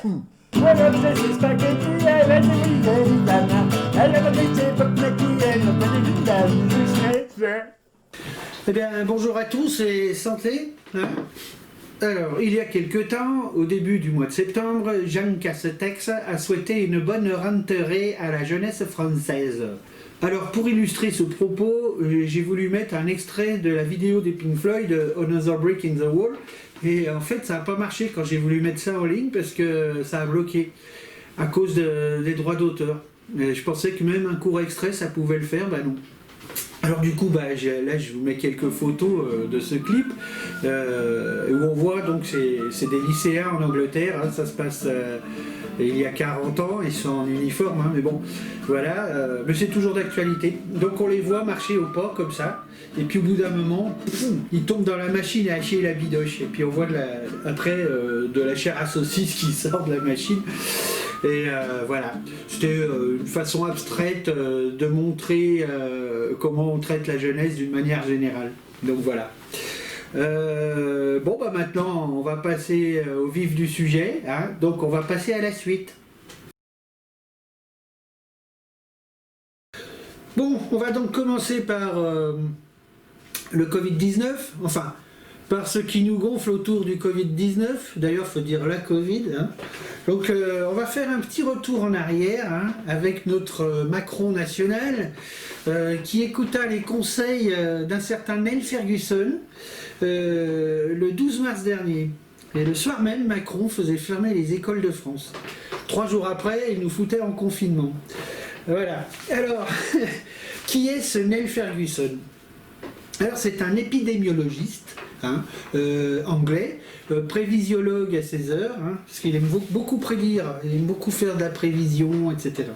Eh bien, bonjour à tous et santé. Alors, il y a quelque temps, au début du mois de septembre, Jean Castex a souhaité une bonne rentrée à la jeunesse française. Alors, pour illustrer ce propos, j'ai voulu mettre un extrait de la vidéo des Pink Floyd, Another Brick in the Wall. Et en fait, ça n'a pas marché quand j'ai voulu mettre ça en ligne parce que ça a bloqué à cause des droits d'auteur. Je pensais que même un court extrait, ça pouvait le faire, bah non. Alors du coup, là je vous mets quelques photos de ce clip où on voit donc c'est des lycéens en Angleterre, hein, ça se passe il y a 40 ans, ils sont en uniforme, hein, mais bon, voilà, mais c'est toujours d'actualité. Donc on les voit marcher au pas comme ça, et puis au bout d'un moment, ils tombent dans la machine à hacher la bidoche, et puis on voit après de la chair à saucisse qui sort de la machine. Et voilà, c'était une façon abstraite de montrer comment on traite la jeunesse d'une manière générale. Donc voilà. Maintenant, on va passer au vif du sujet. Hein. Donc on va passer à la suite. Bon, on va donc commencer par le Covid-19. Enfin, par ce qui nous gonfle autour du Covid-19. D'ailleurs, il faut dire la Covid. Hein. Donc on va faire un petit retour en arrière hein, avec notre Macron national qui écouta les conseils d'un certain Neil Ferguson le 12 mars dernier. Et le soir même, Macron faisait fermer les écoles de France. 3 jours après, il nous foutait en confinement. Voilà. Alors, qui est ce Neil Ferguson ? Alors c'est un épidémiologiste hein, anglais, prévisiologue à 16 heures, hein, parce qu'il aime beaucoup prédire, il aime beaucoup faire de la prévision, etc.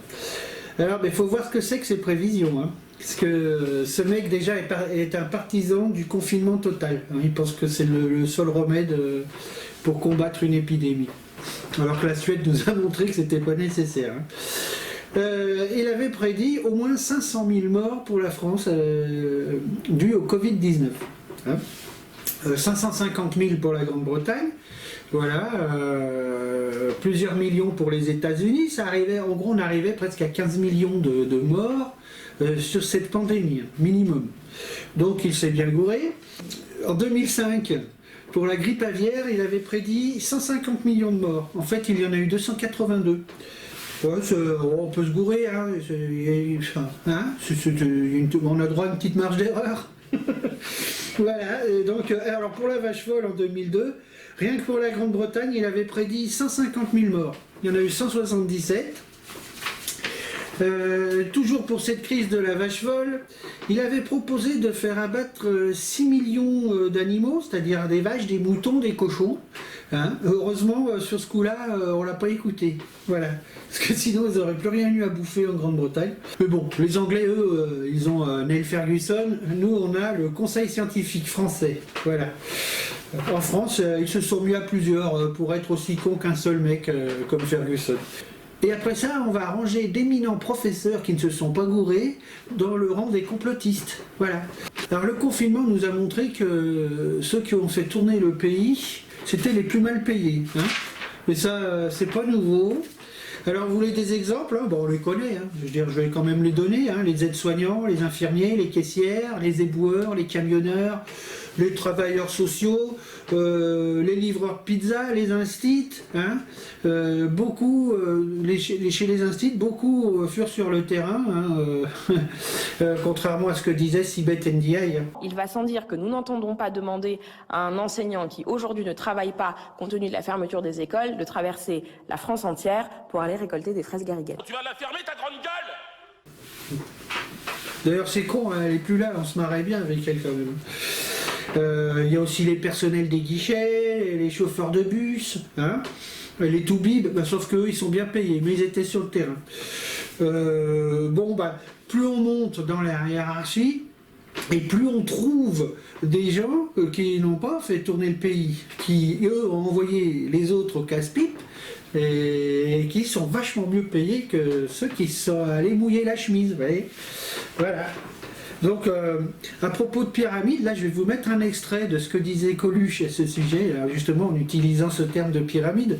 Alors il faut voir ce que c'est que ces prévisions, hein, parce que ce mec déjà est un partisan du confinement total. Hein, il pense que c'est le seul remède pour combattre une épidémie. Alors que la Suède nous a montré que c'était pas nécessaire. Hein. Il avait prédit au moins 500 000 morts pour la France dues au Covid-19. Hein 550 000 pour la Grande-Bretagne, voilà, plusieurs millions pour les États-Unis. Ça arrivait, en gros, on arrivait presque à 15 millions de morts sur cette pandémie, minimum. Donc il s'est bien gouré. En 2005, pour la grippe aviaire, il avait prédit 150 millions de morts. En fait, il y en a eu 282. Ouais, on peut se gourer, hein, on a droit à une petite marge d'erreur. Voilà, et donc, alors pour la vache folle en 2002, rien que pour la Grande-Bretagne, il avait prédit 150 000 morts. Il y en a eu 177. Toujours pour cette crise de la vache folle, il avait proposé de faire abattre 6 millions d'animaux, c'est-à-dire des vaches, des moutons, des cochons. Hein. Heureusement, sur ce coup-là, on l'a pas écouté. Voilà. Parce que sinon, ils n'auraient plus rien eu à bouffer en Grande-Bretagne. Mais bon, les Anglais, eux, ils ont Neil Ferguson. Nous, on a le Conseil scientifique français. Voilà. En France, ils se sont mis à plusieurs pour être aussi cons qu'un seul mec comme Ferguson. Et après ça, on va ranger d'éminents professeurs qui ne se sont pas gourés dans le rang des complotistes. Voilà. Alors le confinement nous a montré que ceux qui ont fait tourner le pays, c'était les plus mal payés. Hein. Mais ça, c'est pas nouveau. Alors vous voulez des exemples hein, bon, on les connaît, hein. Je veux dire, je vais quand même les donner. Hein. Les aides-soignants, les infirmiers, les caissières, les éboueurs, les camionneurs, les travailleurs sociaux, les livreurs pizza, les instits, hein, beaucoup, chez les instits, beaucoup furent sur le terrain, hein, contrairement à ce que disait Sibeth Ndiaye. Il va sans dire que nous n'entendons pas demander à un enseignant qui aujourd'hui ne travaille pas, compte tenu de la fermeture des écoles, de traverser la France entière pour aller récolter des fraises gariguettes. Tu vas la fermer ta grande gueule! D'ailleurs c'est con, hein, elle est plus là, on se marrait bien avec elle quand même. Il y a aussi les personnels des guichets, les chauffeurs de bus, hein, les toubibs, sauf qu'eux ils sont bien payés, mais ils étaient sur le terrain. Plus on monte dans la hiérarchie, et plus on trouve des gens qui n'ont pas fait tourner le pays, qui eux ont envoyé les autres au casse-pipe, et qui sont vachement mieux payés que ceux qui sont allés mouiller la chemise, vous voyez. Voilà. Donc, à propos de pyramide, là je vais vous mettre un extrait de ce que disait Coluche à ce sujet, justement en utilisant ce terme de pyramide.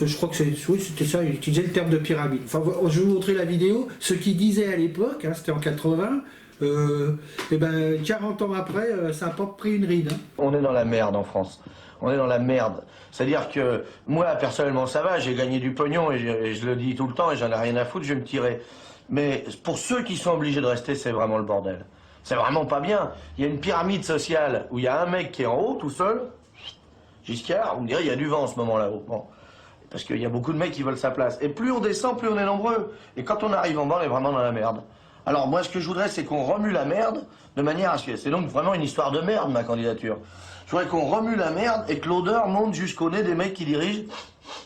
Je crois que c'était ça, il utilisait le terme de pyramide. Enfin, je vais vous montrer la vidéo, ce qu'il disait à l'époque, hein, c'était en 80, et ben 40 ans après, ça n'a pas pris une ride. Hein. On est dans la merde en France. On est dans la merde. C'est-à-dire que moi, personnellement, ça va, j'ai gagné du pognon et je le dis tout le temps et j'en ai rien à foutre, je vais me tirer. Mais pour ceux qui sont obligés de rester, c'est vraiment le bordel. C'est vraiment pas bien. Il y a une pyramide sociale où il y a un mec qui est en haut tout seul, Giscard, on me dirait il y a du vent en ce moment là-haut. Bon. Parce qu'il y a beaucoup de mecs qui veulent sa place. Et plus on descend, plus on est nombreux. Et quand on arrive en bas, on est vraiment dans la merde. Alors moi, ce que je voudrais, c'est qu'on remue la merde de manière à ce que... C'est donc vraiment une histoire de merde, ma candidature. Je voudrais qu'on remue la merde et que l'odeur monte jusqu'au nez des mecs qui dirigent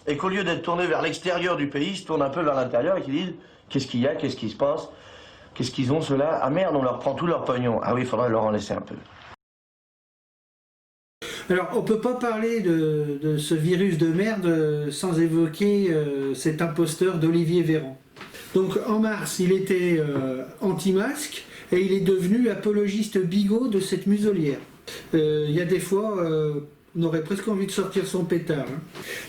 et qu'au lieu d'être tournés vers l'extérieur du pays, ils se tournent un peu vers l'intérieur et qu'ils disent qu'est-ce qu'il y a, qu'est-ce qui se passe, qu'est-ce qu'ils ont ceux-là. Ah merde, on leur prend tout leur pognon. Ah oui, il faudrait leur en laisser un peu. Alors, on ne peut pas parler de ce virus de merde sans évoquer cet imposteur d'Olivier Véran. Donc, en mars, il était anti-masque et il est devenu apologiste bigot de cette muselière. Il y a des fois, on aurait presque envie de sortir son pétard. Hein.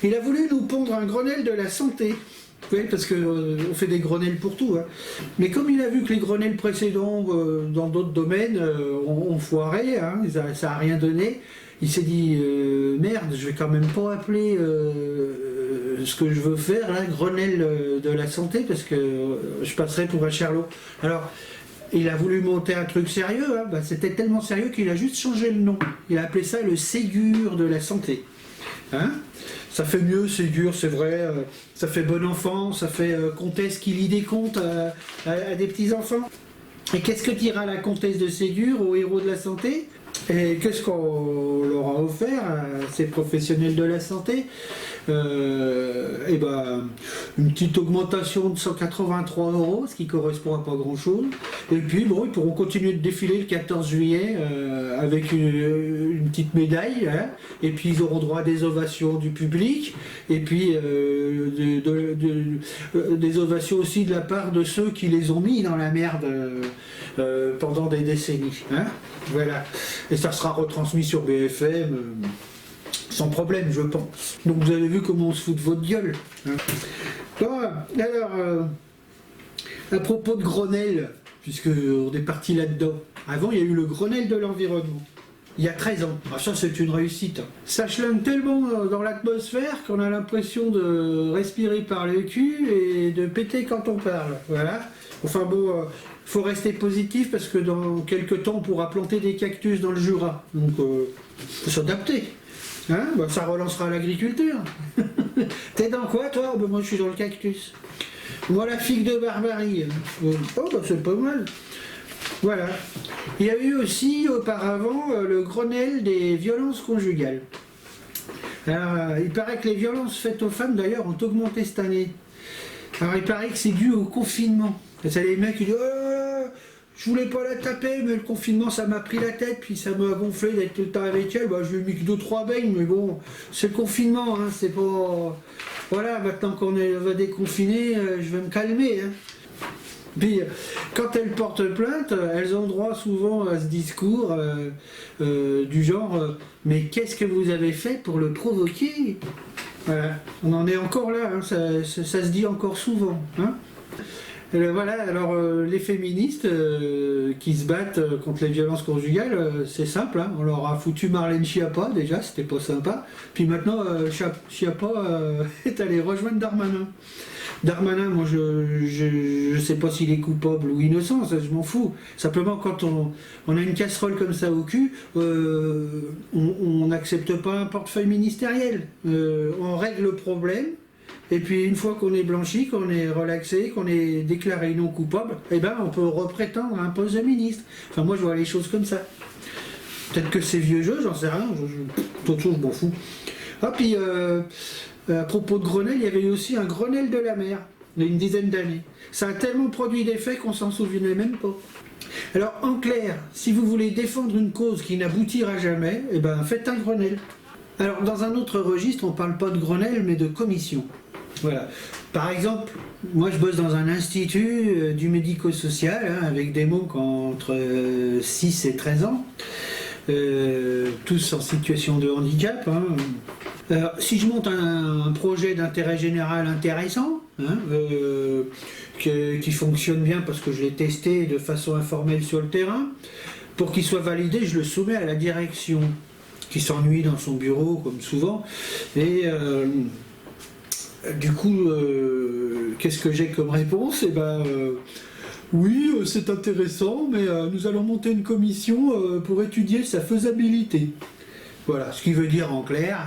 Il a voulu nous pondre un Grenelle de la santé. Oui, parce qu'on fait des Grenelles pour tout. Hein. Mais comme il a vu que les Grenelles précédents, dans d'autres domaines, ont foiré, hein, ça n'a rien donné, il s'est dit merde, je vais quand même pas appeler ce que je veux faire, là, Grenelle de la santé, parce que je passerai pour un charlot. Alors, il a voulu monter un truc sérieux, hein, bah, c'était tellement sérieux qu'il a juste changé le nom. Il a appelé ça le Ségur de la santé. Hein, ça fait mieux, Ségur, c'est vrai, ça fait bon enfant, ça fait comtesse qui lit des contes à des petits-enfants. Et qu'est-ce que dira la comtesse de Ségur aux héros de la santé? Et qu'est-ce qu'on leur a offert à ces professionnels de la santé? Et ben, une petite augmentation de 183 €, ce qui correspond à pas grand-chose. Et puis, bon, ils pourront continuer de défiler le 14 juillet avec une petite médaille. Hein, et puis, ils auront droit à des ovations du public. Et puis, des ovations aussi de la part de ceux qui les ont mis dans la merde pendant des décennies. Hein, voilà. Et ça sera retransmis sur BFM. Sans problème, je pense. Donc vous avez vu comment on se fout de votre gueule. Hein. Bon, alors, à propos de Grenelle, puisqu'on est parti là-dedans, avant il y a eu le Grenelle de l'environnement, il y a 13 ans. Ah, ça c'est une réussite. Ça chlingue tellement dans l'atmosphère qu'on a l'impression de respirer par le cul et de péter quand on parle. Voilà. Enfin bon, faut rester positif parce que dans quelques temps on pourra planter des cactus dans le Jura. Donc faut s'adapter. Hein, bah, ça relancera l'agriculture. T'es dans quoi toi? Bah, moi je suis dans le cactus. Moi la figue de Barbarie. Oh bah c'est pas mal. Voilà. Il y a eu aussi auparavant le Grenelle des violences conjugales. Alors, il paraît que les violences faites aux femmes d'ailleurs ont augmenté cette année. Alors il paraît que c'est dû au confinement. Et c'est les mecs qui disent je voulais pas la taper, mais le confinement ça m'a pris la tête, puis ça m'a gonflé d'être tout le temps avec elle. Bah, je lui ai mis que 2-3 beignes, mais bon, c'est le confinement, hein, c'est pas. Voilà, maintenant qu'on va déconfiner, je vais me calmer. Hein. Puis, quand elles portent plainte, elles ont droit souvent à ce discours du genre mais qu'est-ce que vous avez fait pour le provoquer? Voilà, on en est encore là, hein, ça se dit encore souvent. Hein. Voilà, alors les féministes qui se battent contre les violences conjugales, c'est simple, hein, on leur a foutu Marlène Schiappa déjà, c'était pas sympa, puis maintenant Schiappa est allé rejoindre Darmanin. Darmanin, moi je sais pas s'il est coupable ou innocent, ça je m'en fous. Simplement quand on a une casserole comme ça au cul, on n'accepte pas un portefeuille ministériel. On règle le problème. Et puis une fois qu'on est blanchi, qu'on est relaxé, qu'on est déclaré non coupable, eh ben on peut reprétendre à un poste de ministre. Enfin moi je vois les choses comme ça. Peut-être que c'est vieux jeu, j'en sais rien, d'autres choses je m'en fous. Ah puis à propos de Grenelle, il y avait eu aussi un Grenelle de la mer, il y a une dizaine d'années. Ça a tellement produit d'effets qu'on s'en souvenait même pas. Alors en clair, si vous voulez défendre une cause qui n'aboutira jamais, eh ben faites un Grenelle. Alors dans un autre registre, on ne parle pas de Grenelle mais de commission. Voilà. Par exemple, moi je bosse dans un institut du médico-social, hein, avec des mômes qui ont entre 6 et 13 ans, tous en situation de handicap. Hein. Alors, si je monte un projet d'intérêt général intéressant, hein, qui fonctionne bien parce que je l'ai testé de façon informelle sur le terrain, pour qu'il soit validé, je le soumets à la direction, qui s'ennuie dans son bureau, comme souvent. Et du coup, qu'est-ce que j'ai comme réponse? Eh ben, oui, c'est intéressant, mais nous allons monter une commission pour étudier sa faisabilité. Voilà, ce qui veut dire en clair,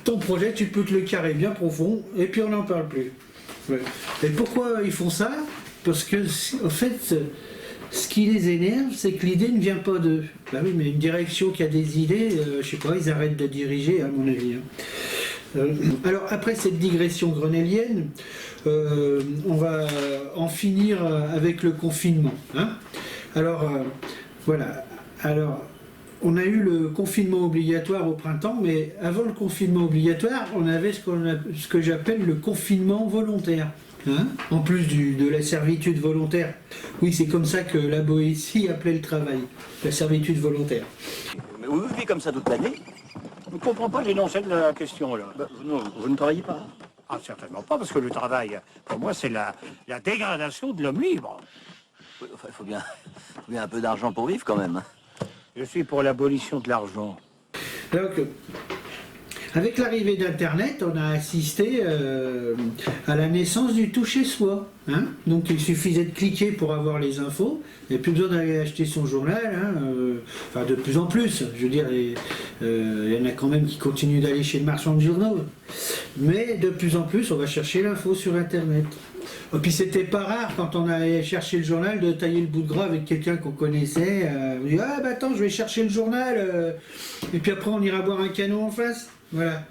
ton projet, tu peux te le carrer bien profond, et puis on n'en parle plus. Ouais. Et pourquoi ils font ça? Parce que, en fait, ce qui les énerve, c'est que l'idée ne vient pas d'eux. Ben oui, mais une direction qui a des idées, je sais pas, ils arrêtent de diriger, à mon avis. Alors, après cette digression grenellienne, on va en finir avec le confinement. Hein. Alors, voilà. Alors, on a eu le confinement obligatoire au printemps, mais avant le confinement obligatoire, on avait ce que j'appelle le confinement volontaire. Hein, en plus de la servitude volontaire. Oui, c'est comme ça que la Boétie appelait le travail, la servitude volontaire. Mais vous vivez comme ça toute l'année? Je ne comprends pas l'énoncé de la question, là. Vous ne travaillez pas? Ah, certainement pas, parce que le travail, pour moi, c'est la dégradation de l'homme libre. Oui, enfin, il faut bien un peu d'argent pour vivre, quand même. Je suis pour l'abolition de l'argent. Donc, avec l'arrivée d'Internet, on a assisté à la naissance du tout chez soi. Hein. Donc il suffisait de cliquer pour avoir les infos. Il n'y a plus besoin d'aller acheter son journal. Hein, enfin, de plus en plus. Je veux dire, il y en a quand même qui continuent d'aller chez le marchand de journaux. Mais de plus en plus, on va chercher l'info sur Internet. Et puis c'était pas rare quand on allait chercher le journal de tailler le bout de gras avec quelqu'un qu'on connaissait. On dit ah bah attends, je vais chercher le journal. Et puis après on ira boire un canot en face. Voilà.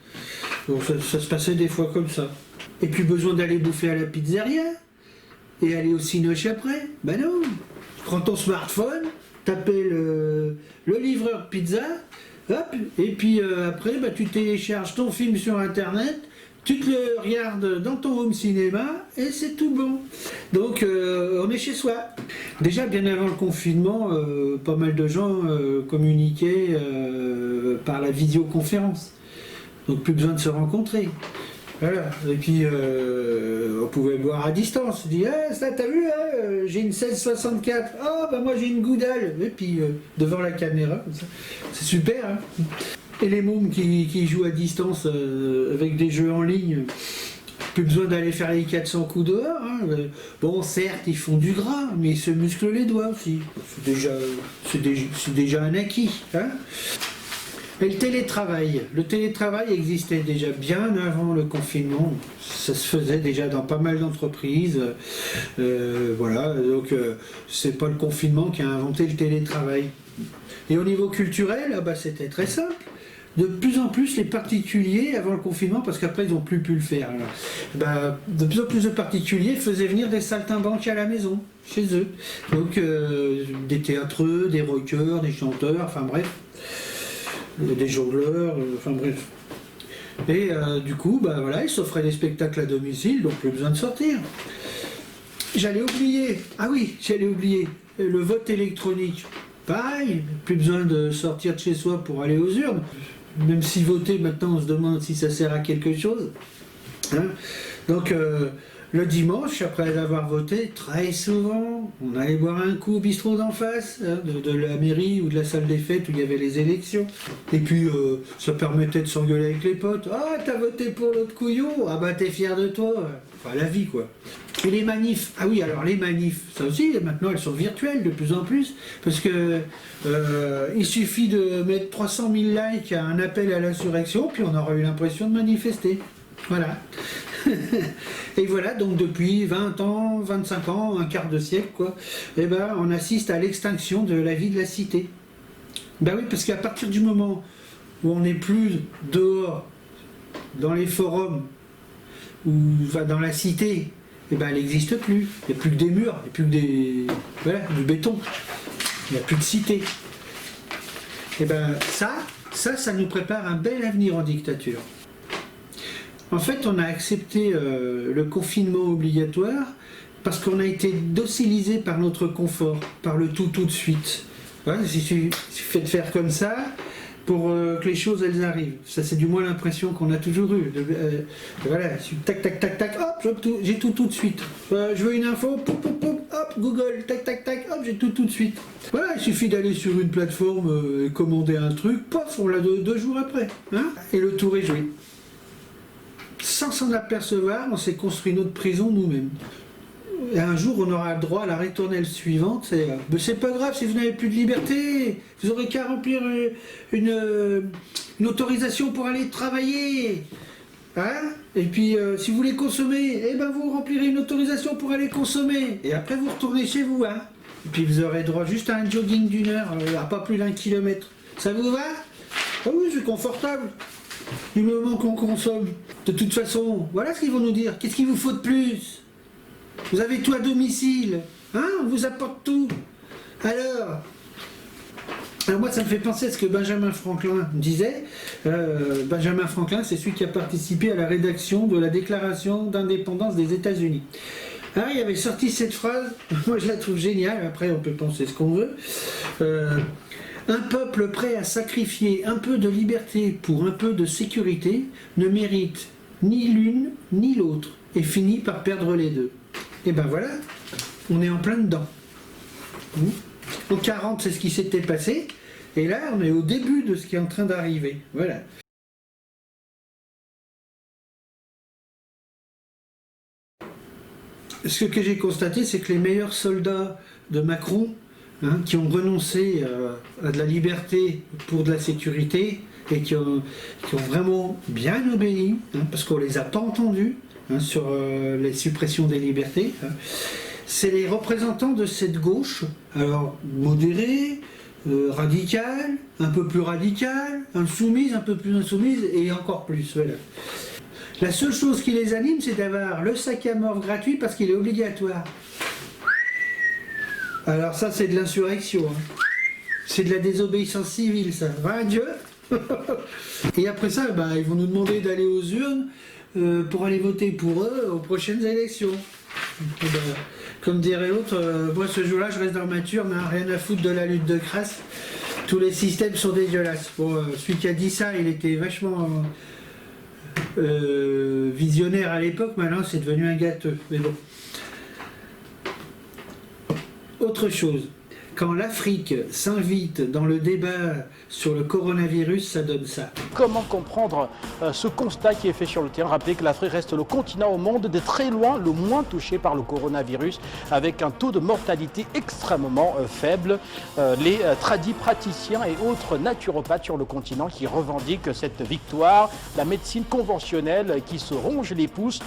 Donc ça se passait des fois comme ça. Et puis besoin d'aller bouffer à la pizzeria et aller au cinoche après. Ben non. Prends ton smartphone, t'appelles le livreur pizza, hop, et puis après bah, tu télécharges ton film sur internet, tu te le regardes dans ton home cinéma et c'est tout bon. Donc on est chez soi. Déjà bien avant le confinement, pas mal de gens communiquaient par la vidéoconférence. Donc plus besoin de se rencontrer. Voilà. Et puis on pouvait boire à distance. On dit ah, ça t'as vu, hein, j'ai une 1664. Ah bah moi j'ai une Goudal. Et puis devant la caméra, comme ça. C'est super. Hein. Et les mômes qui jouent à distance avec des jeux en ligne, plus besoin d'aller faire les 400 coups dehors. Hein. Bon, certes, ils font du gras, mais ils se musclent les doigts aussi. C'est déjà un acquis. Hein. Et le télétravail existait déjà bien avant le confinement. Ça se faisait déjà dans pas mal d'entreprises. Voilà, donc c'est pas le confinement qui a inventé le télétravail. Et au niveau culturel, bah, c'était très simple. De plus en plus, les particuliers, avant le confinement, parce qu'après ils n'ont plus pu le faire, alors, bah, de plus en plus de particuliers faisaient venir des saltimbanques à la maison, chez eux. Donc des théâtreux, des rockers, des chanteurs, enfin bref. Des jongleurs, enfin bref. Et du coup, bah voilà, ils s'offraient des spectacles à domicile, donc plus besoin de sortir. J'allais oublier, le vote électronique. Pareil, plus besoin de sortir de chez soi pour aller aux urnes. Même si voter, maintenant, on se demande si ça sert à quelque chose. Hein. Donc, le dimanche, après avoir voté, très souvent, on allait boire un coup au bistrot d'en face, hein, de la mairie ou de la salle des fêtes où il y avait les élections. Et puis, ça permettait de s'engueuler avec les potes. Ah, t'as voté pour l'autre couillon? Ah bah, t'es fier de toi. Enfin, la vie, quoi. Et les manifs, ah oui, alors les manifs, ça aussi, maintenant, elles sont virtuelles de plus en plus, parce que il suffit de mettre 300 000 likes à un appel à l'insurrection, puis on aura eu l'impression de manifester. Voilà. Et voilà, donc depuis 20 ans, 25 ans, un quart de siècle, quoi, eh ben, on assiste à l'extinction de la vie de la cité. Ben oui, parce qu'à partir du moment où on n'est plus dehors, dans les forums, ou dans la cité, eh ben, elle n'existe plus. Il n'y a plus que des murs, il n'y a plus que du béton. Il n'y a plus de cité. Et ben ça nous prépare un bel avenir en dictature. En fait, on a accepté le confinement obligatoire parce qu'on a été docilisé par notre confort, par le tout de suite. Voilà, il suffit de faire comme ça pour que les choses elles arrivent. Ça, c'est du moins l'impression qu'on a toujours eue. Voilà, tac, tac, tac, tac, hop, j'ai tout de suite. Je veux une info, pop, pop, pop, hop, Google, tac, tac, tac, hop, j'ai tout de suite. Voilà, il suffit d'aller sur une plateforme et commander un truc, pof, on l'a deux jours après. Hein, et le tour est joué. Sans s'en apercevoir, on s'est construit notre prison nous-mêmes. Et un jour, on aura le droit à la ritournelle suivante. C'est pas grave si vous n'avez plus de liberté. Vous aurez qu'à remplir une autorisation pour aller travailler. Hein? Et puis, si vous voulez consommer, eh ben, vous remplirez une autorisation pour aller consommer. Et après, vous retournez chez vous. Hein? Et puis, vous aurez droit juste à un jogging d'1 heure, à pas plus d'1 kilomètre. Ça vous va? Ah oui, c'est confortable. Du moment qu'on consomme. De toute façon, voilà ce qu'ils vont nous dire. Qu'est-ce qu'il vous faut de plus? Vous avez tout à domicile, hein? On vous apporte tout. Alors moi, ça me fait penser à ce que Benjamin Franklin disait. Benjamin Franklin, c'est celui qui a participé à la rédaction de la Déclaration d'indépendance des États-Unis. Alors, il avait sorti cette phrase, moi je la trouve géniale, après on peut penser ce qu'on veut. Un peuple prêt à sacrifier un peu de liberté pour un peu de sécurité ne mérite ni l'une ni l'autre et finit par perdre les deux. Et ben voilà, on est en plein dedans. En 40, c'est ce qui s'était passé, et là, on est au début de ce qui est en train d'arriver. Voilà. Ce que j'ai constaté, c'est que les meilleurs soldats de Macron, hein, qui ont renoncé à de la liberté pour de la sécurité, et qui ont vraiment bien obéi, hein, parce qu'on les a pas entendus, hein, sur les suppressions des libertés, hein. C'est les représentants de cette gauche, alors modérée, radicale, un peu plus radicale, insoumise, un peu plus insoumise, et encore plus. Voilà. La seule chose qui les anime, c'est d'avoir le sac à mort gratuit parce qu'il est obligatoire. Alors ça, c'est de l'insurrection. Hein. C'est de la désobéissance civile, ça. Va, Dieu. Et après ça, bah, ils vont nous demander d'aller aux urnes pour aller voter pour eux aux prochaines élections. Et ben, comme dirait l'autre, moi ce jour-là, je reste dans ma turne, hein, rien à foutre de la lutte de crasse. Tous les systèmes sont dégueulasses. Bon, celui qui a dit ça, il était vachement visionnaire à l'époque, maintenant c'est devenu un gâteux. Mais bon. Autre chose. Quand l'Afrique s'invite dans le débat sur le coronavirus, ça donne ça. Comment comprendre ce constat qui est fait sur le terrain? Rappelez que l'Afrique reste le continent au monde de très loin le moins touché par le coronavirus, avec un taux de mortalité extrêmement faible. Les praticiens et autres naturopathes sur le continent qui revendiquent cette victoire, la médecine conventionnelle qui se ronge les pouces.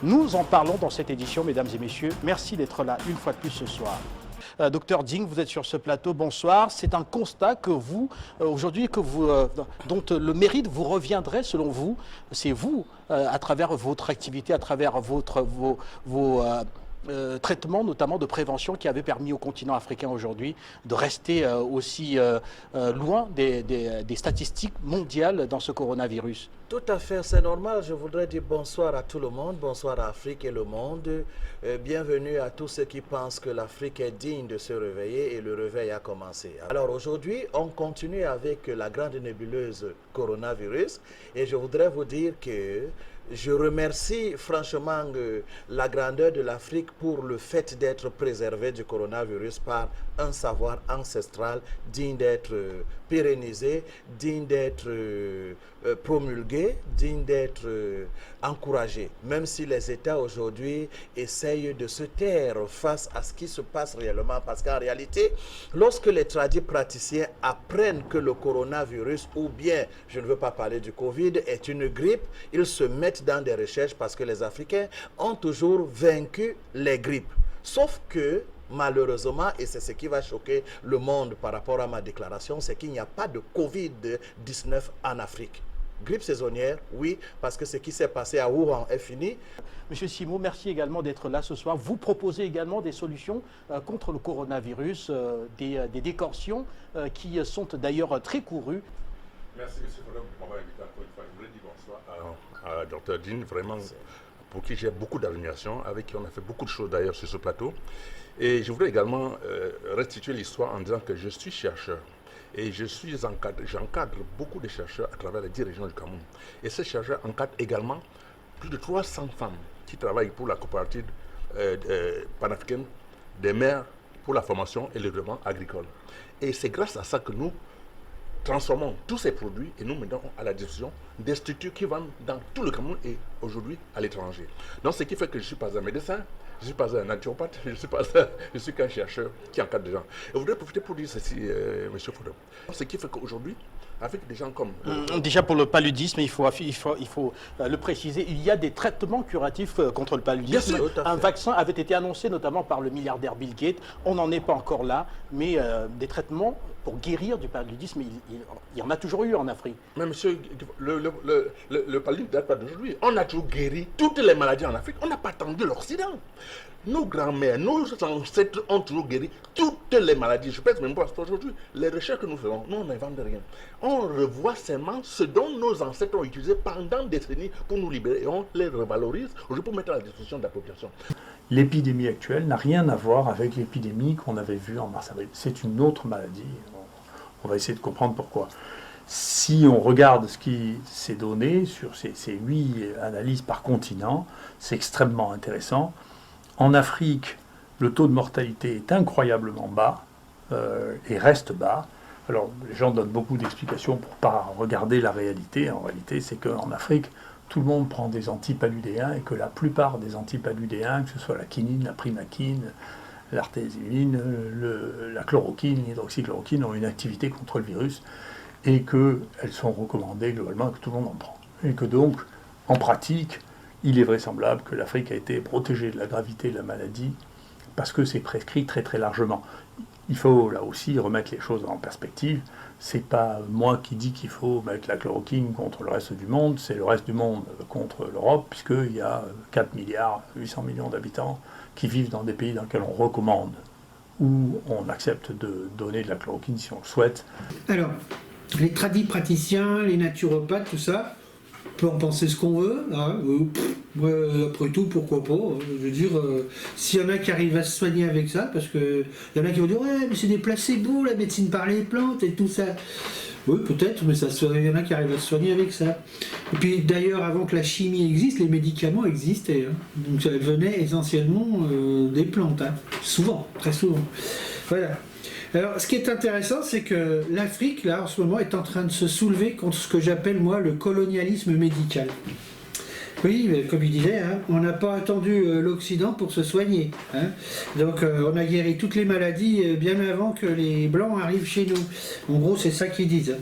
Nous en parlons dans cette édition, mesdames et messieurs. Merci d'être là une fois de plus ce soir. Docteur Ding, vous êtes sur ce plateau, bonsoir. C'est un constat que vous, aujourd'hui, dont le mérite vous reviendrait selon vous. C'est vous, à travers votre activité, à travers vos traitements, notamment de prévention, qui avaient permis au continent africain aujourd'hui de rester aussi loin des statistiques mondiales dans ce coronavirus. Tout à fait, c'est normal. Je voudrais dire bonsoir à tout le monde, bonsoir à l'Afrique et le monde. Bienvenue à tous ceux qui pensent que l'Afrique est digne de se réveiller et le réveil a commencé. Alors aujourd'hui, on continue avec la grande nébuleuse coronavirus et je voudrais vous dire que je remercie franchement la grandeur de l'Afrique pour le fait d'être préservée du coronavirus par un savoir ancestral digne d'être pérennisé, digne d'être promulgué, digne d'être encouragé. Même si les États aujourd'hui essayent de se taire face à ce qui se passe réellement, parce qu'en réalité, lorsque les tradis praticiens apprennent que le coronavirus, ou bien, je ne veux pas parler du Covid, est une grippe, ils se mettent dans des recherches parce que les Africains ont toujours vaincu les grippes. Sauf que, malheureusement, et c'est ce qui va choquer le monde par rapport à ma déclaration, c'est qu'il n'y a pas de Covid-19 en Afrique. Grippe saisonnière, oui, parce que ce qui s'est passé à Wuhan est fini. Monsieur Simon, merci également d'être là ce soir. Vous proposez également des solutions contre le coronavirus, des décortions qui sont d'ailleurs très courues. Merci, M. Fodom, pour m'avoir invité encore une fois. Je voulais dire bonsoir. Alors, à Dr Dean, vraiment, pour qui j'ai beaucoup d'admiration, avec qui on a fait beaucoup de choses d'ailleurs sur ce plateau. Et je voudrais également restituer l'histoire en disant que je suis chercheur. Et j'encadre beaucoup de chercheurs à travers les 10 régions du Cameroun. Et ces chercheurs encadrent également plus de 300 femmes qui travaillent pour la coopérative panafricaine des maires pour la formation et le développement agricole. Et c'est grâce à ça que nous transformons tous ces produits et nous mettons à la disposition des structures qui vendent dans tout le Cameroun et aujourd'hui à l'étranger. Donc ce qui fait que je ne suis pas un médecin, je ne suis pas un naturopathe, je suis qu'un chercheur qui encadre des gens. Et je voudrais profiter pour dire ceci, M. Foudou. Ce qui fait qu'aujourd'hui, avec des gens comme... Déjà pour le paludisme, il faut le préciser, il y a des traitements curatifs contre le paludisme. Bien sûr, un vaccin avait été annoncé notamment par le milliardaire Bill Gates. On n'en est pas encore là, mais des traitements pour guérir du paludisme, il y en a toujours eu en Afrique. Mais monsieur, le paludisme ne date pas d'aujourd'hui. On a toujours guéri toutes les maladies en Afrique. On n'a pas attendu l'Occident. Nos grands-mères, nos ancêtres ont toujours guéri toutes les maladies. Je pense même pas parce qu'aujourd'hui, les recherches que nous faisons, nous on n'invente rien. On revoit seulement ce dont nos ancêtres ont utilisé pendant des décennies pour nous libérer et on les revalorise aujourd'hui pour mettre à la disposition de la population. L'épidémie actuelle n'a rien à voir avec l'épidémie qu'on avait vue en mars-avril. C'est une autre maladie. On va essayer de comprendre pourquoi. Si on regarde ce qui s'est donné sur ces 8 analyses par continent, c'est extrêmement intéressant. En Afrique, le taux de mortalité est incroyablement bas et reste bas. Alors, les gens donnent beaucoup d'explications pour ne pas regarder la réalité. En réalité, c'est qu'en Afrique, tout le monde prend des antipaludéens et que la plupart des antipaludéens, que ce soit la quinine, la primaquine, l'artésimine, la chloroquine, l'hydroxychloroquine, ont une activité contre le virus et qu'elles sont recommandées globalement, que tout le monde en prend. Et que donc, en pratique, il est vraisemblable que l'Afrique a été protégée de la gravité de la maladie parce que c'est prescrit très très largement. Il faut là aussi remettre les choses en perspective. C'est pas moi qui dis qu'il faut mettre la chloroquine contre le reste du monde, c'est le reste du monde contre l'Europe, puisqu'il y a 4 milliards 800 millions d'habitants qui vivent dans des pays dans lesquels on recommande ou on accepte de donner de la chloroquine si on le souhaite. Alors, les praticiens, les naturopathes, tout ça, on peut en penser ce qu'on veut. Hein, après tout, pourquoi pas. Je veux dire, s'il y en a qui arrivent à se soigner avec ça, parce qu'il y en a qui vont dire « Ouais, mais c'est des placebos, la médecine par les plantes et tout ça. » Oui, peut-être, mais il y en a qui arrivent à se soigner avec ça. Et puis d'ailleurs, avant que la chimie existe, les médicaments existaient. Hein. Donc ça venait essentiellement des plantes. Hein. Souvent, très souvent. Voilà. Alors, ce qui est intéressant, c'est que l'Afrique, là, en ce moment, est en train de se soulever contre ce que j'appelle, moi, le colonialisme médical. Oui, mais comme il disait, hein, on n'a pas attendu l'Occident pour se soigner. Hein. Donc, on a guéri toutes les maladies bien avant que les Blancs arrivent chez nous. En gros, c'est ça qu'ils disent.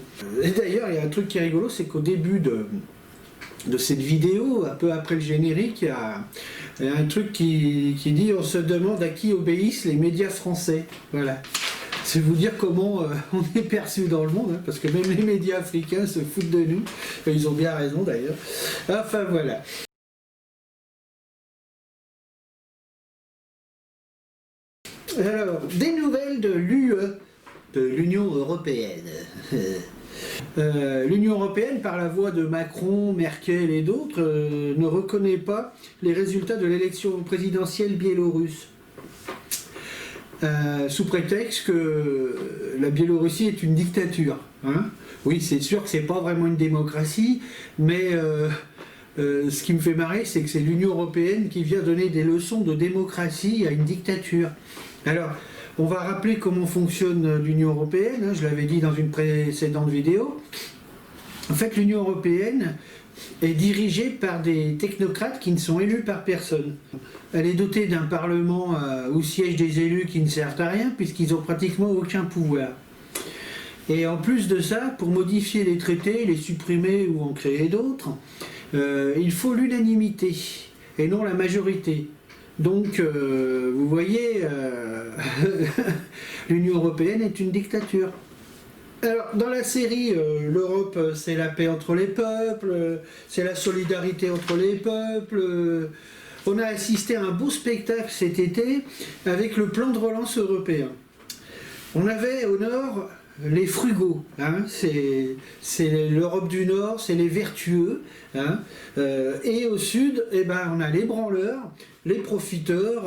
Et d'ailleurs, il y a un truc qui est rigolo, c'est qu'au début de cette vidéo, un peu après le générique, il y a un truc qui dit « On se demande à qui obéissent les médias français ». Voilà. C'est vous dire comment on est perçu dans le monde, hein, parce que même les médias africains se foutent de nous. Ils ont bien raison d'ailleurs. Enfin voilà. Alors, des nouvelles de l'UE, de l'Union européenne. L'Union européenne, par la voix de Macron, Merkel et d'autres, ne reconnaît pas les résultats de l'élection présidentielle biélorusse. Sous prétexte que la Biélorussie est une dictature. Hein. Oui, c'est sûr que c'est pas vraiment une démocratie, mais ce qui me fait marrer, c'est que c'est l'Union européenne qui vient donner des leçons de démocratie à une dictature. Alors, on va rappeler comment fonctionne l'Union européenne, hein, je l'avais dit dans une précédente vidéo. En fait, l'Union européenne est dirigée par des technocrates qui ne sont élus par personne. Elle est dotée d'un parlement où siègent des élus qui ne servent à rien puisqu'ils n'ont pratiquement aucun pouvoir. Et en plus de ça, pour modifier les traités, les supprimer ou en créer d'autres, il faut l'unanimité et non la majorité. Donc, vous voyez, l'Union européenne est une dictature. Alors, dans la série, l'Europe, c'est la paix entre les peuples, c'est la solidarité entre les peuples. On a assisté à un beau spectacle cet été avec le plan de relance européen. On avait au nord les frugaux, hein, c'est l'Europe du Nord, c'est les vertueux, hein, et au sud, eh ben, on a les branleurs, les profiteurs,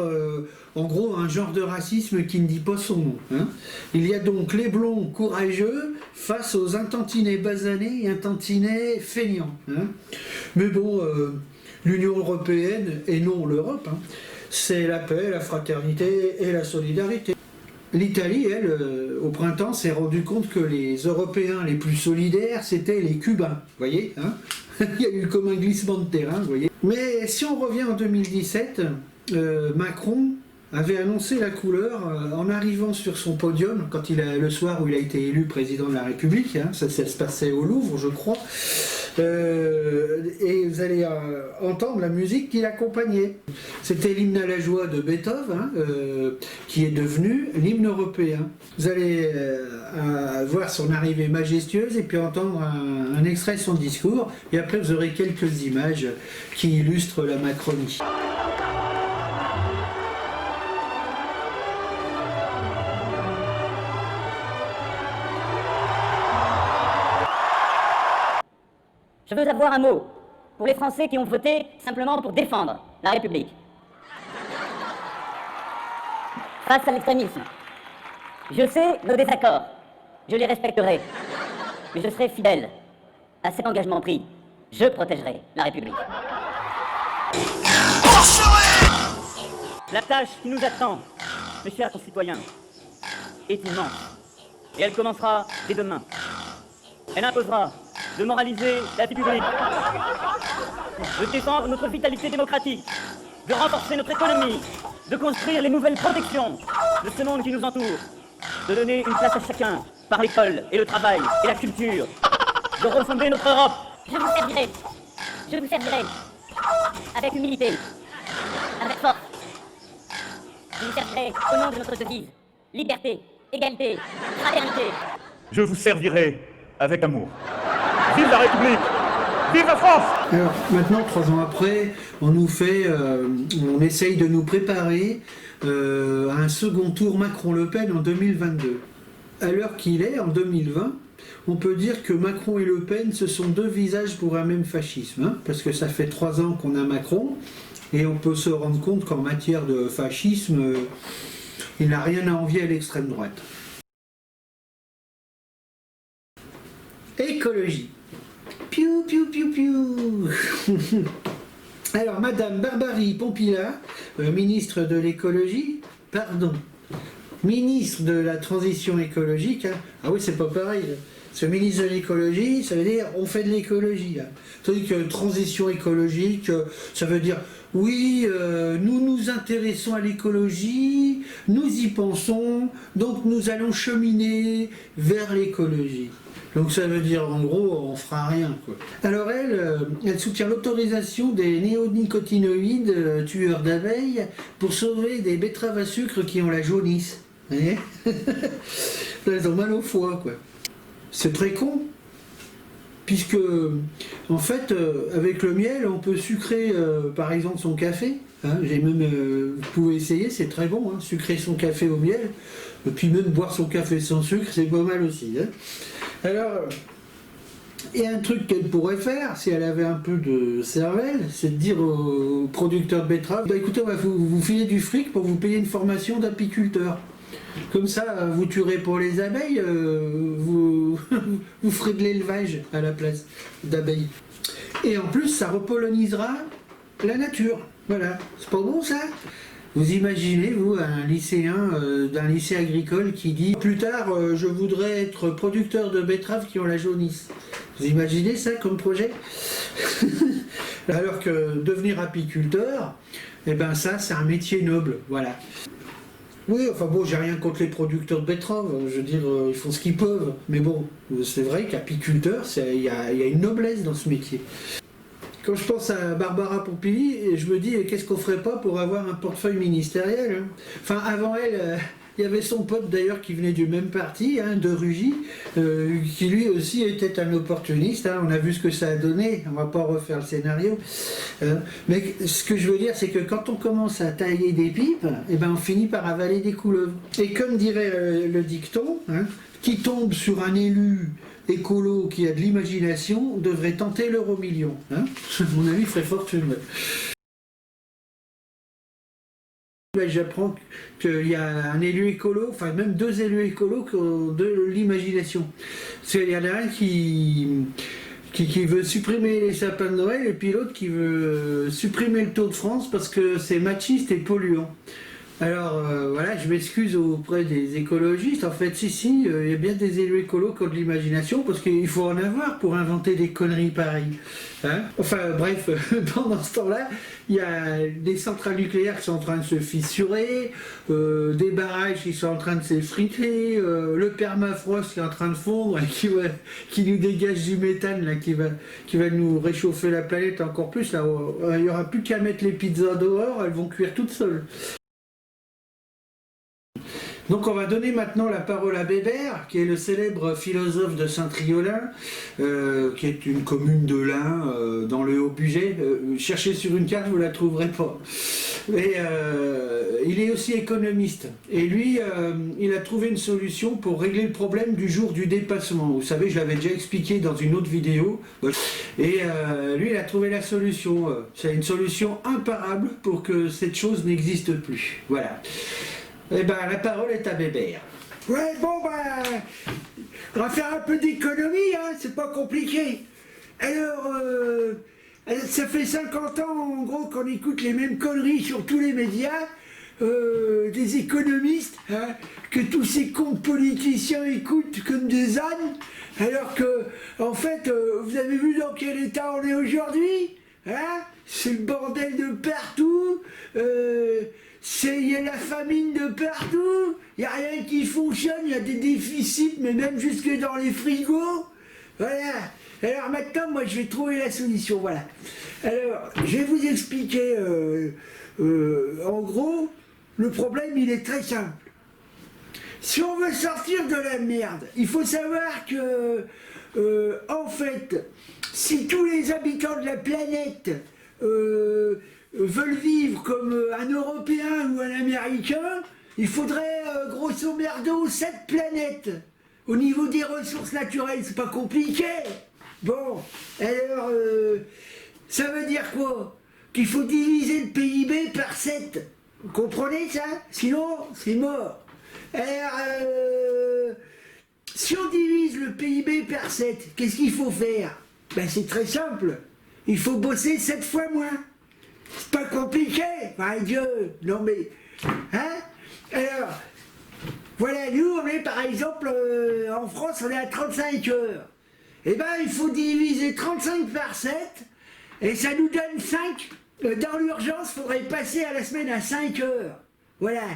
en gros un genre de racisme qui ne dit pas son nom. Hein. Il y a donc les blonds courageux face aux intantinés basanés et intantinés feignants. Hein. Mais bon, l'Union européenne, et non l'Europe, hein, c'est la paix, la fraternité et la solidarité. L'Italie, elle, au printemps, s'est rendu compte que les Européens les plus solidaires, c'était les Cubains, vous voyez, hein. Il y a eu comme un glissement de terrain, vous voyez. Mais si on revient en 2017, Macron avait annoncé la couleur en arrivant sur son podium, le soir où il a été élu président de la République, hein, ça se passait au Louvre, je crois, et vous allez entendre la musique qui l'accompagnait. C'était l'hymne à la joie de Beethoven, hein, qui est devenu l'hymne européen. Vous allez voir son arrivée majestueuse et puis entendre un extrait de son discours, et après vous aurez quelques images qui illustrent la Macronie. Je veux avoir un mot pour les Français qui ont voté simplement pour défendre la République. Face à l'extrémisme, je sais nos désaccords, je les respecterai, mais je serai fidèle à cet engagement pris. Je protégerai la République. La tâche qui nous attend, mes chers concitoyens, est immense. Et elle commencera dès demain. Elle imposera de moraliser la vie publique, de défendre notre vitalité démocratique, de renforcer notre économie, de construire les nouvelles protections de ce monde qui nous entoure, de donner une place à chacun par l'école et le travail et la culture, de refonder notre Europe. Je vous servirai avec humilité, avec force. Je vous servirai au nom de notre devise, liberté, égalité, fraternité. Je vous servirai avec amour. Vive la République! Vive la France! Alors maintenant, 3 ans après, on essaye de nous préparer à un second tour Macron-Le Pen en 2022. À l'heure qu'il est, en 2020, on peut dire que Macron et Le Pen, ce sont 2 visages pour un même fascisme, hein, parce que ça fait 3 ans qu'on a Macron, et on peut se rendre compte qu'en matière de fascisme, il n'a rien à envier à l'extrême droite. Écologie. Piou, piou, piou, piou. Alors, Madame Barbarie Pompila, ministre de l'écologie, ministre de la transition écologique, hein. Ah oui, c'est pas pareil. Ce ministre de l'écologie, ça veut dire on fait de l'écologie. Hein. Tandis que transition écologique, ça veut dire oui, nous nous intéressons à l'écologie, nous y pensons, donc nous allons cheminer vers l'écologie. Donc ça veut dire en gros on fera rien, quoi. Alors elle soutient l'autorisation des néonicotinoïdes tueurs d'abeilles pour sauver des betteraves à sucre qui ont la jaunisse. Vous voyez. Elles ont mal au foie, quoi. C'est très con, puisque en fait avec le miel on peut sucrer par exemple son café. Hein, vous pouvez essayer, c'est très bon, hein, sucrer son café au miel, et puis même boire son café sans sucre, c'est pas mal aussi. Hein. Alors, il y a un truc qu'elle pourrait faire, si elle avait un peu de cervelle, c'est de dire aux producteurs de betteraves, bah écoutez, on va vous filer du fric pour vous payer une formation d'apiculteur. Comme ça, vous tuerez pour les abeilles, vous ferez de l'élevage à la place d'abeilles. Et en plus, ça repolonisera la nature. Voilà, c'est pas bon ça? Vous imaginez, vous, un lycéen d'un lycée agricole qui dit « Plus tard, je voudrais être producteur de betteraves qui ont la jaunisse ». Vous imaginez ça comme projet? Alors que devenir apiculteur, eh ben ça, c'est un métier noble, voilà. Oui, enfin bon, j'ai rien contre les producteurs de betteraves, je veux dire, ils font ce qu'ils peuvent. Mais bon, c'est vrai qu'apiculteur, il y a une noblesse dans ce métier. Quand je pense à Barbara Pompili, je me dis, qu'est-ce qu'on ferait pas pour avoir un portefeuille ministériel, hein. Enfin, avant elle, il y avait son pote d'ailleurs qui venait du même parti, hein, de Rugy, qui lui aussi était un opportuniste, hein. On a vu ce que ça a donné, on va pas refaire le scénario. Mais ce que je veux dire, c'est que quand on commence à tailler des pipes, eh ben on finit par avaler des couleuvres. Et comme dirait le dicton, hein, qui tombe sur un élu écolo qui a de l'imagination devrait tenter l'euro-million. Hein, à mon avis, ferait fortune. J'apprends qu'il y a un élu écolo, enfin même 2 élus écolos qui ont de l'imagination. Parce qu'il y en a un qui veut supprimer les sapins de Noël et puis l'autre qui veut supprimer le Tour de France parce que c'est machiste et polluant. Alors voilà, je m'excuse auprès des écologistes. En fait, si, il y a bien des élus écolos qui ont de l'imagination parce qu'il faut en avoir pour inventer des conneries pareilles. Hein, enfin bref, pendant ce temps-là, il y a des centrales nucléaires qui sont en train de se fissurer, des barrages qui sont en train de s'effriter, le permafrost qui est en train de fondre et qui nous dégage du méthane là, qui va nous réchauffer la planète encore plus. Là, il n'y aura plus qu'à mettre les pizzas dehors, elles vont cuire toutes seules. Donc on va donner maintenant la parole à Bébert, qui est le célèbre philosophe de Saint-Triolin, qui est une commune de l'Ain, dans le Haut-Bugey. Cherchez sur une carte, vous ne la trouverez pas. Et il est aussi économiste. Et lui, il a trouvé une solution pour régler le problème du jour du dépassement. Vous savez, je l'avais déjà expliqué dans une autre vidéo. Et lui, il a trouvé la solution. C'est une solution imparable pour que cette chose n'existe plus. Voilà. Eh ben, la parole est à Bébert. Ouais, bon, on va faire un peu d'économie, hein, c'est pas compliqué. Alors, ça fait 50 ans, en gros, qu'on écoute les mêmes conneries sur tous les médias, des économistes, hein, que tous ces cons politiciens écoutent comme des ânes, alors que, en fait, vous avez vu dans quel état on est aujourd'hui, hein? C'est le bordel de partout, il y a la famine de partout, il n'y a rien qui fonctionne, il y a des déficits, mais même jusque dans les frigos. Voilà. Alors maintenant, moi, je vais trouver la solution, voilà. Alors, je vais vous expliquer, en gros, le problème, il est très simple. Si on veut sortir de la merde, il faut savoir que, en fait, si tous les habitants de la planète veulent vivre comme un Européen ou un Américain, il faudrait grosso merdo 7 planètes. Au niveau des ressources naturelles, c'est pas compliqué. Bon, alors, ça veut dire quoi? Qu'il faut diviser le PIB par 7. Vous comprenez ça? Sinon, c'est mort. Alors, si on divise le PIB par 7, qu'est-ce qu'il faut faire? Ben c'est très simple. Il faut bosser 7 fois moins. C'est pas compliqué, enfin Dieu, non mais, hein? Alors, voilà, nous on est par exemple, en France on est à 35 heures. Eh ben il faut diviser 35 par 7, et ça nous donne 5. Dans l'urgence, il faudrait passer à la semaine à 5 heures. Voilà.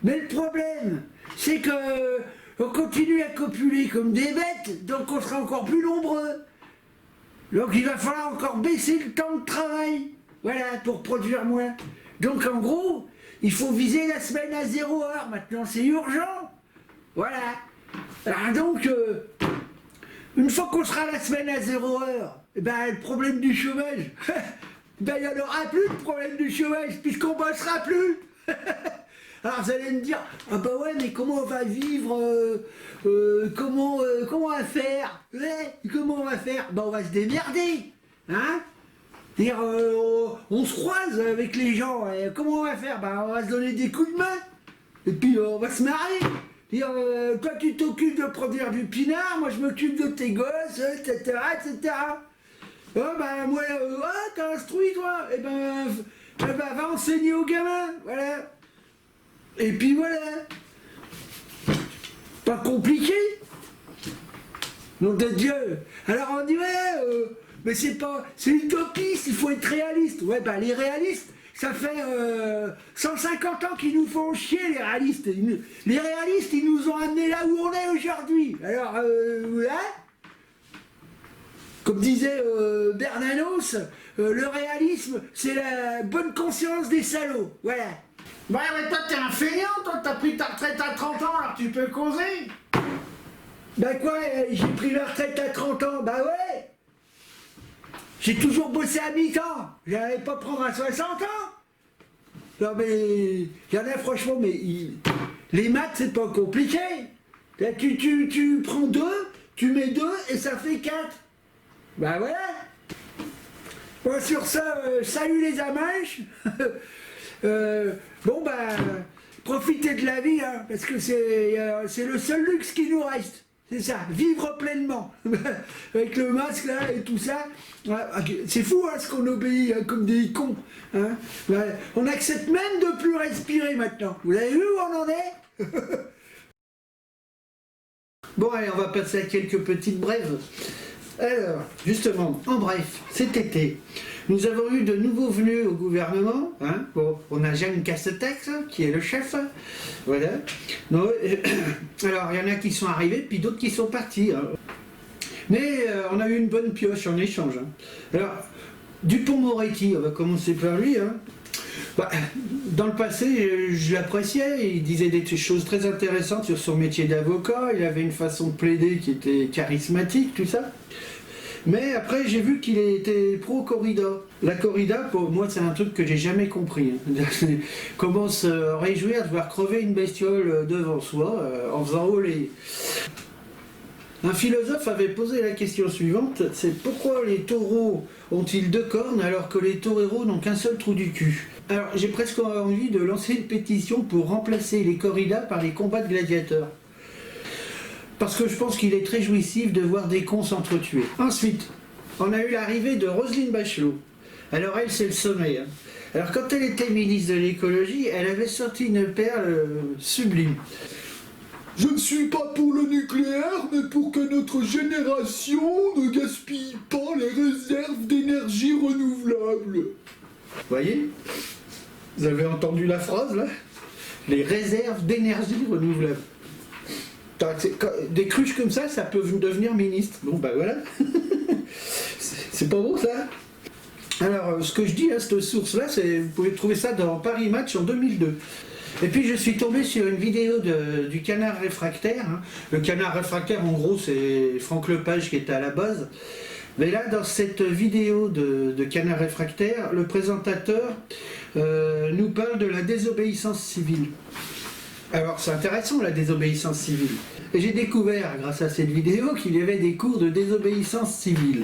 Mais le problème, c'est que on continue à copuler comme des bêtes, donc on sera encore plus nombreux. Donc il va falloir encore baisser le temps de travail. Voilà, pour produire moins. Donc en gros, il faut viser la semaine à 0 heure. Maintenant, c'est urgent. Voilà. Alors donc, une fois qu'on sera la semaine à 0 heure, eh ben, le problème du chômage, ben, il n'y en aura plus de problème du chômage, puisqu'on bossera plus. Alors vous allez me dire, ah bah ouais, mais comment on va vivre, comment on va faire? Ouais, comment on va faire? Ben on va se démerder, hein? Dire, on se croise avec les gens, comment on va faire? Ben on va se donner des coups de main, et puis on va se marrer. Dire, toi tu t'occupes de produire du pinard, moi je m'occupe de tes gosses, etc., etc. Oh ben moi, t'as instruit toi, et ben va enseigner aux gamins, voilà. Et puis voilà. Pas compliqué. Nom de Dieu. Alors on dit ouais, mais c'est utopiste, il faut être réaliste. Ouais bah les réalistes, ça fait 150 ans qu'ils nous font chier les réalistes. Les réalistes, ils nous ont amenés là où on est aujourd'hui. Alors hein, comme disait Bernanos, le réalisme, c'est la bonne conscience des salauds. Voilà. Ouais, mais toi t'es un feignant, toi t'as pris ta retraite à 30 ans, alors tu peux causer. Bah quoi, j'ai pris la retraite à 30 ans, bah ouais. J'ai toujours bossé à mi-temps, j'allais pas prendre à 60 ans. Non mais, il y en a franchement, mais les maths c'est pas compliqué. Là, tu prends 2, tu mets 2 et ça fait 4. Bah voilà. Bon, sur ça, salut les Amaches. Bon, bah, profitez de la vie, hein, parce que c'est le seul luxe qui nous reste. C'est ça, vivre pleinement. Avec le masque là et tout ça. C'est fou hein, ce qu'on obéit hein, comme des cons. Hein. On accepte même de plus respirer maintenant. Vous avez vu où on en est? Bon allez, on va passer à quelques petites brèves. Alors, justement, en bref, cet été, nous avons eu de nouveaux venus au gouvernement. Hein. Bon, on a Jeanne Castex, qui est le chef. Voilà. Non, alors, il y en a qui sont arrivés, puis d'autres qui sont partis. Hein. Mais on a eu une bonne pioche en échange. Hein. Alors, Dupond-Moretti, on va commencer par lui. Hein. Bah, dans le passé, je l'appréciais, il disait des choses très intéressantes sur son métier d'avocat, il avait une façon de plaider qui était charismatique, tout ça. Mais après, j'ai vu qu'il était pro-corrida. La corrida, pour moi, c'est un truc que j'ai jamais compris. Hein. Comment se réjouir de voir crever une bestiole devant soi en faisant voler. Un philosophe avait posé la question suivante, c'est pourquoi les taureaux ont-ils 2 cornes alors que les toreros n'ont qu'un seul trou du cul? Alors j'ai presque envie de lancer une pétition pour remplacer les corridas par les combats de gladiateurs. Parce que je pense qu'il est très jouissif de voir des cons s'entretuer. Ensuite, on a eu l'arrivée de Roselyne Bachelot. Alors elle, c'est le sommet. Hein. Alors quand elle était ministre de l'écologie, elle avait sorti une perle sublime. Je ne suis pas pour le nucléaire, mais pour que notre génération ne gaspille pas les réserves d'énergie renouvelable. Voyez? Vous avez entendu la phrase, là? Les réserves d'énergie renouvelable. Des cruches comme ça peut devenir ministre. Bon, bah voilà. C'est pas beau, ça? Alors, ce que je dis, là, cette source-là, vous pouvez trouver ça dans Paris Match en 2002. Et puis je suis tombé sur une vidéo du Canard Réfractaire. Hein. Le Canard Réfractaire, en gros, c'est Franck Lepage qui était à la base. Mais là, dans cette vidéo de Canard Réfractaire, le présentateur nous parle de la désobéissance civile. Alors, c'est intéressant, la désobéissance civile. Et j'ai découvert, grâce à cette vidéo, qu'il y avait des cours de désobéissance civile.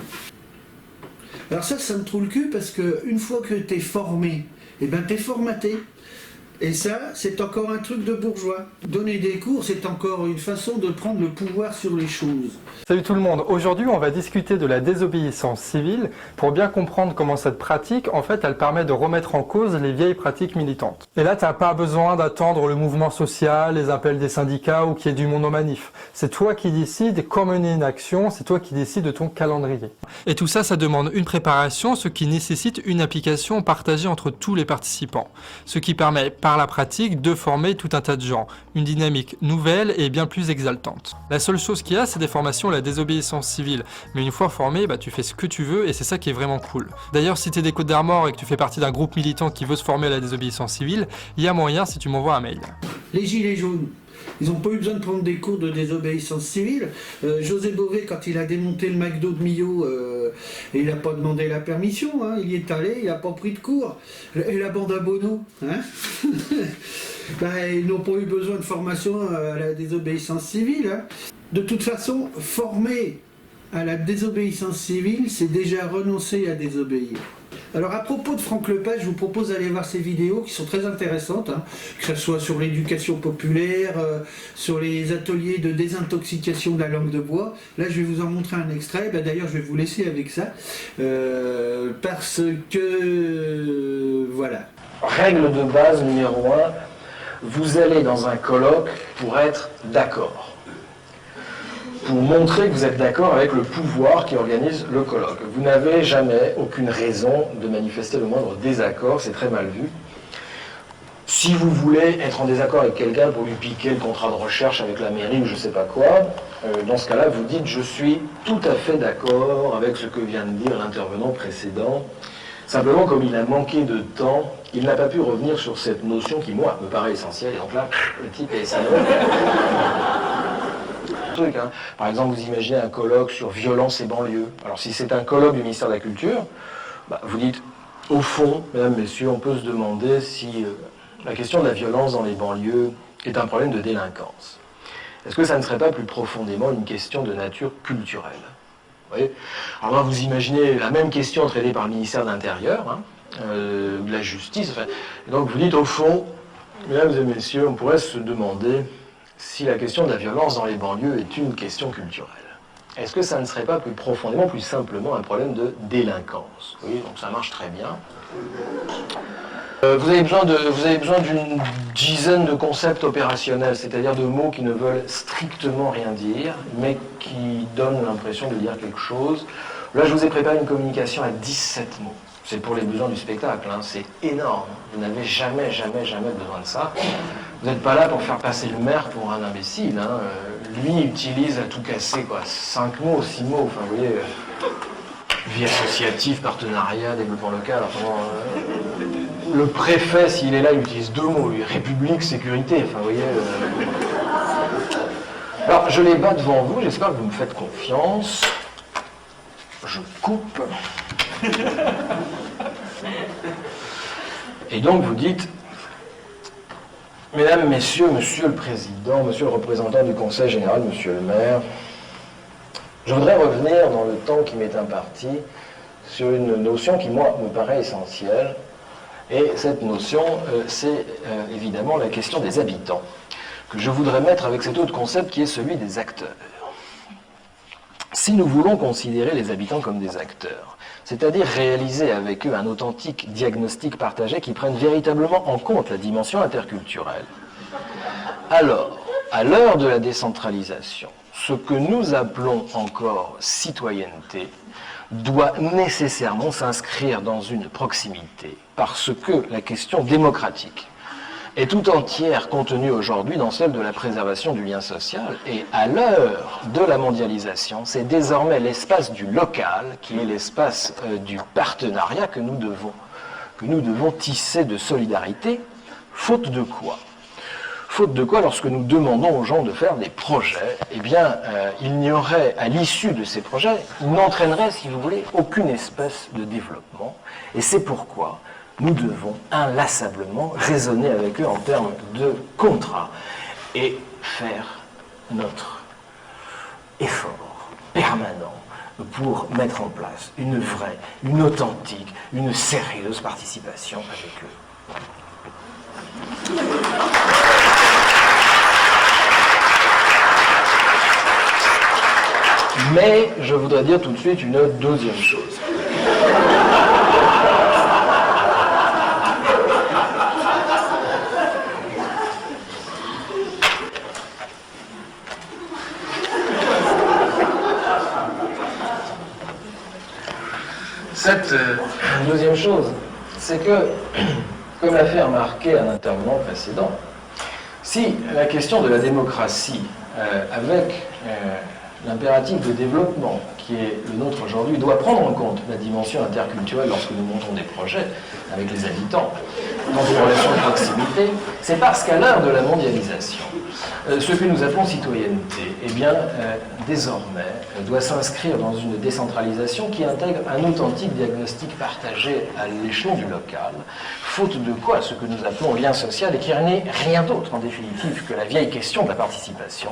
Alors ça me trouve le cul parce qu'une fois que t'es formé, eh ben t'es formaté. Et ça, c'est encore un truc de bourgeois. Donner des cours, c'est encore une façon de prendre le pouvoir sur les choses. Salut tout le monde, aujourd'hui on va discuter de la désobéissance civile pour bien comprendre comment cette pratique, en fait, elle permet de remettre en cause les vieilles pratiques militantes. Et là, tu n'as pas besoin d'attendre le mouvement social, les appels des syndicats ou qu'il y ait du monde en manif. C'est toi qui décides comment mener une action, c'est toi qui décides de ton calendrier. Et tout ça, ça demande une préparation, ce qui nécessite une application partagée entre tous les participants. Ce qui permet, par la pratique, de former tout un tas de gens. Une dynamique nouvelle et bien plus exaltante. La seule chose qu'il y a, c'est des formations à la désobéissance civile. Mais une fois formé, tu fais ce que tu veux et c'est ça qui est vraiment cool. D'ailleurs, si tu es des Côtes d'Armor et que tu fais partie d'un groupe militant qui veut se former à la désobéissance civile, il y a moyen si tu m'envoies un mail. Les gilets jaunes. Ils n'ont pas eu besoin de prendre des cours de désobéissance civile. José Bové, quand il a démonté le McDo de Millau, il n'a pas demandé la permission, hein, il y est allé, il n'a pas pris de cours. Et la bande à Bono, hein ils n'ont pas eu besoin de formation à la désobéissance civile. Hein. De toute façon, former à la désobéissance civile, c'est déjà renoncer à désobéir. Alors à propos de Franck Lepage, je vous propose d'aller voir ses vidéos qui sont très intéressantes, hein, que ce soit sur l'éducation populaire, sur les ateliers de désintoxication de la langue de bois. Là je vais vous en montrer un extrait, d'ailleurs je vais vous laisser avec ça, parce que voilà. Règle de base numéro 1, vous allez dans un colloque pour être d'accord. Pour montrer que vous êtes d'accord avec le pouvoir qui organise le colloque. Vous n'avez jamais aucune raison de manifester le moindre désaccord, c'est très mal vu. Si vous voulez être en désaccord avec quelqu'un pour lui piquer le contrat de recherche avec la mairie ou je ne sais pas quoi, dans ce cas-là, vous dites « je suis tout à fait d'accord avec ce que vient de dire l'intervenant précédent ». Simplement, comme il a manqué de temps, il n'a pas pu revenir sur cette notion qui, moi, me paraît essentielle. Et donc là, le type est salaud. Hein. Par exemple, vous imaginez un colloque sur violence et banlieue. Alors si c'est un colloque du ministère de la Culture, vous dites, au fond, mesdames, messieurs, on peut se demander si la question de la violence dans les banlieues est un problème de délinquance. est-ce que ça ne serait pas plus profondément une question de nature culturelle? Vous voyez? Alors là, vous imaginez la même question traitée par le ministère de l'Intérieur, hein, de la Justice, enfin, et donc vous dites au fond, mesdames et messieurs, on pourrait se demander si la question de la violence dans les banlieues est une question culturelle. Est-ce que ça ne serait pas plus profondément, plus simplement un problème de délinquance? Oui, donc ça marche très bien. Vous avez besoin d'une dizaine de concepts opérationnels, c'est-à-dire de mots qui ne veulent strictement rien dire, mais qui donnent l'impression de dire quelque chose. Là, je vous ai préparé une communication à 17 mots. C'est pour les besoins du spectacle, hein. C'est énorme. Vous n'avez jamais besoin de ça. Vous n'êtes pas là pour faire passer le maire pour un imbécile, hein. Lui utilise à tout casser, quoi. 5 mots, 6 mots, enfin, vous voyez, vie associative, partenariat, développement local, enfin, le préfet, s'il est là, il utilise 2 mots, lui, République, sécurité, enfin, vous voyez. Alors, je les bats devant vous, j'espère que vous me faites confiance. Je coupe. Et donc, vous dites, mesdames, messieurs, monsieur le président, monsieur le représentant du conseil général, monsieur le maire, je voudrais revenir dans le temps qui m'est imparti sur une notion qui, moi, me paraît essentielle. Et cette notion, c'est évidemment la question des habitants, que je voudrais mettre avec cet autre concept qui est celui des acteurs. Si nous voulons considérer les habitants comme des acteurs, c'est-à-dire réaliser avec eux un authentique diagnostic partagé qui prenne véritablement en compte la dimension interculturelle, alors, à l'heure de la décentralisation, ce que nous appelons encore citoyenneté doit nécessairement s'inscrire dans une proximité, parce que la question démocratique est tout entière contenue aujourd'hui dans celle de la préservation du lien social, et à l'heure de la mondialisation, c'est désormais l'espace du local qui est l'espace du partenariat que nous devons tisser de solidarité, faute de quoi? Faute de quoi, lorsque nous demandons aux gens de faire des projets, eh bien, il n'y aurait, à l'issue de ces projets, ils n'entraîneraient, si vous voulez, aucune espèce de développement. Et c'est pourquoi nous devons inlassablement raisonner avec eux en termes de contrat et faire notre effort permanent pour mettre en place une vraie, une authentique, une sérieuse participation avec eux. Mais je voudrais dire tout de suite une deuxième chose. Cette deuxième chose, c'est que, comme l'a fait remarquer un intervenant précédent, si la question de la démocratie avec l'impératif de développement qui est le nôtre aujourd'hui doit prendre en compte la dimension interculturelle lorsque nous montons des projets avec les habitants dans une relation de proximité, c'est parce qu'à l'heure de la mondialisation, ce que nous appelons citoyenneté, eh bien, désormais, doit s'inscrire dans une décentralisation qui intègre un authentique diagnostic partagé à l'échelon du local, faute de quoi ce que nous appelons lien social, et qui n'est rien d'autre, en définitive, que la vieille question de la participation,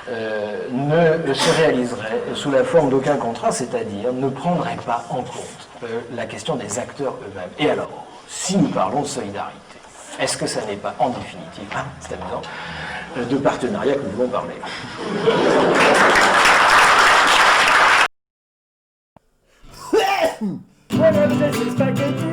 ne se réaliserait sous la forme d'aucun contrat, c'est-à-dire ne prendrait pas en compte la question des acteurs eux-mêmes. Et alors, si nous parlons de solidarité, est-ce que ça n'est pas, en définitive, c'est amusant, de partenariat que nous voulons parler? Voilà, c'est spaghetti.